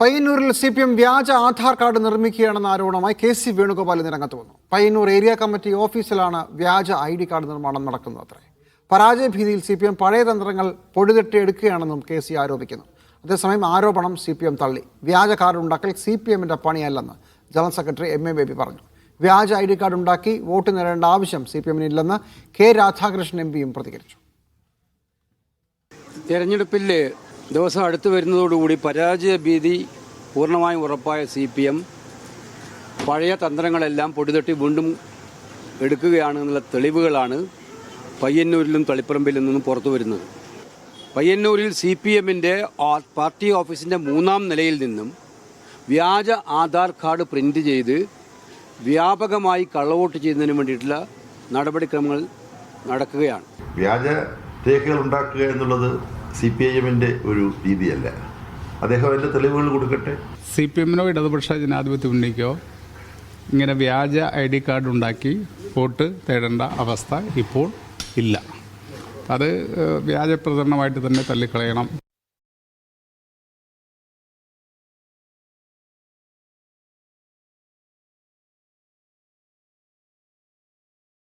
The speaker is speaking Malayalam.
പയ്യന്നൂരിൽ CPM വ്യാജ ആധാർ കാർഡ് നിർമ്മിക്കുകയാണെന്ന ആരോപണമായി KC വേണുഗോപാൽ രംഗത്ത് വന്നു. പയ്യന്നൂർ ഏരിയ കമ്മിറ്റി ഓഫീസിലാണ് വ്യാജ ID കാർഡ് നിർമ്മാണം നടക്കുന്നത്. പരാജയ ഭീതിയിൽ CPM പഴയ തന്ത്രങ്ങൾ പൊടിതട്ടിയെടുക്കുകയാണെന്നും KC ആരോപിക്കുന്നു. അതേസമയം ആരോപണം CPM തള്ളി. വ്യാജ കാർഡ് ഉണ്ടാക്കൽ CPMന്റെ പണിയല്ലെന്ന് ജനറൽ സെക്രട്ടറി MA ബേബി പറഞ്ഞു. വ്യാജ ID കാർഡ് ഉണ്ടാക്കി വോട്ട് നേടേണ്ട ആവശ്യം CPMന് ഇല്ലെന്ന് K രാധാകൃഷ്ണൻ MPയും പ്രതികരിച്ചു. തെരഞ്ഞെടുപ്പിൽ ദിവസം അടുത്തു വരുന്നതോടുകൂടി പരാജയ ഭീതി പൂർണ്ണമായും ഉറപ്പായ CPM പഴയ തന്ത്രങ്ങളെല്ലാം പൊടിതട്ടി വീണ്ടും എടുക്കുകയാണെന്നുള്ള തെളിവുകളാണ് പയ്യന്നൂരിലും തളിപ്പറമ്പിലും നിന്നും പുറത്തു വരുന്നത്. പയ്യന്നൂരിൽ CPMന്റെ പാർട്ടി ഓഫീസിൻ്റെ 3-ാം നിലയിൽ നിന്നും വ്യാജ ആധാർ കാർഡ് പ്രിന്റ് ചെയ്ത് വ്യാപകമായി കള്ളവോട്ട് ചെയ്യുന്നതിന് വേണ്ടിയിട്ടുള്ള നടപടിക്രമങ്ങൾ നടക്കുകയാണ്. വ്യാജ രേഖകൾ ഉണ്ടാക്കുക എന്നുള്ളത് CPIMന്റെ ഒരു രീതിയല്ല. അദ്ദേഹം അതിൻ്റെ തെളിവുകൾ കൊടുക്കട്ടെ. CPMനോ ഇടതുപക്ഷ ജനാധിപത്യ മുന്നണിക്കോ ഇങ്ങനെ വ്യാജ ID കാർഡ് ഉണ്ടാക്കി വോട്ട് തേടേണ്ട അവസ്ഥ ഇപ്പോൾ ഇല്ല. അത് വ്യാജ പ്രചരണമായിട്ട് തന്നെ തള്ളിക്കളയണം.